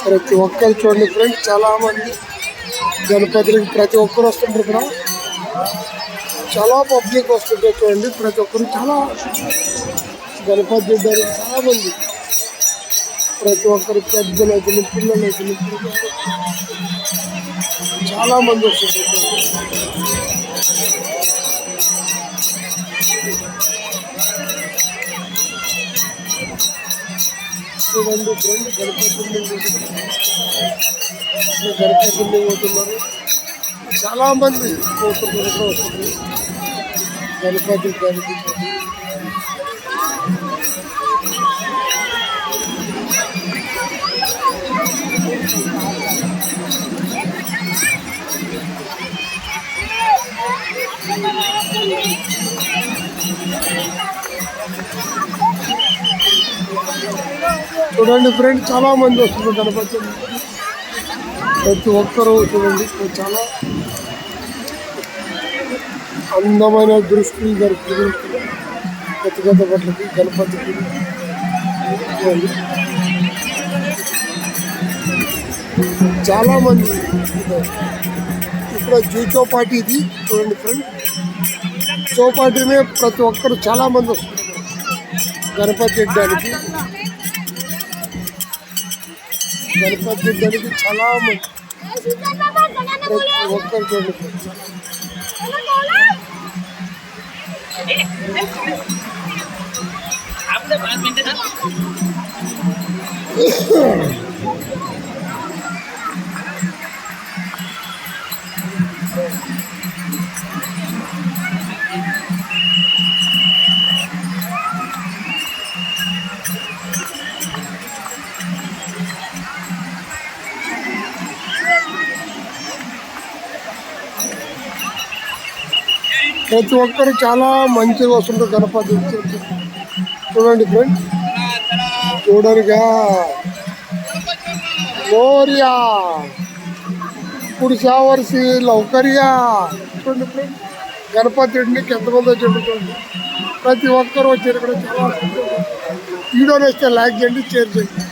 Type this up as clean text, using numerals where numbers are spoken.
ప్రతి ఒక్కరు చూడండి ఫ్రెండ్స్, చాలా మంది గణపతికి ప్రతి ఒక్కరు వస్తుంటారు. ఇక్కడ చాలా పబ్లిక్ వస్తుంటారు చూడండి. ప్రతి ఒక్కరు చాలా గణపతి చాలా మంది, ప్రతి ఒక్కరు పెద్దలు అయితే పిల్లలు అయితే చాలా మంది వస్తుంటారు. చూడండి ఫ్రెండ్స్, గణపతి పోతున్నారు. చాలా మంది పోతున్నారు, వస్తుంది గణపతి గారికి. చూడండి ఫ్రెండ్స్, చాలా మంది వస్తున్నారు గణపతి. ప్రతి ఒక్కరు చూడండి, చాలా అందమైన దృష్టి జరుపుతుంది వ్యక్తిగత పట్లకి గణపతికి. చాలా మంది ఇక్కడ జూ చౌపాటి ఇది చూడండి ఫ్రెండ్. చౌపాటినే ప్రతి ఒక్కరు చాలా మంది వస్తున్నారు గణపతి ఎక్కడానికి. గణపతి ఎక్కడానికి చాలా మంది ప్రతి ఒక్కరు చూడండి ఫ్రెండ్స్. ప్రతి ఒక్కరు చాలా మంచిగా వస్తుంటారు గణపతి. చూడండి ఫ్రెండ్, చూడరుగా మోరియా ఇప్పుడు శావర్సి లౌకర్యా. చూడండి ఫ్రెండ్, గణపతి రెడ్డికి ఎంతమంది చెప్పుకోండి. ప్రతి ఒక్కరు వచ్చారు ఇక్కడ. చాలా వీడియో నేస్తే లైక్ చేయండి, షేర్ చేయండి.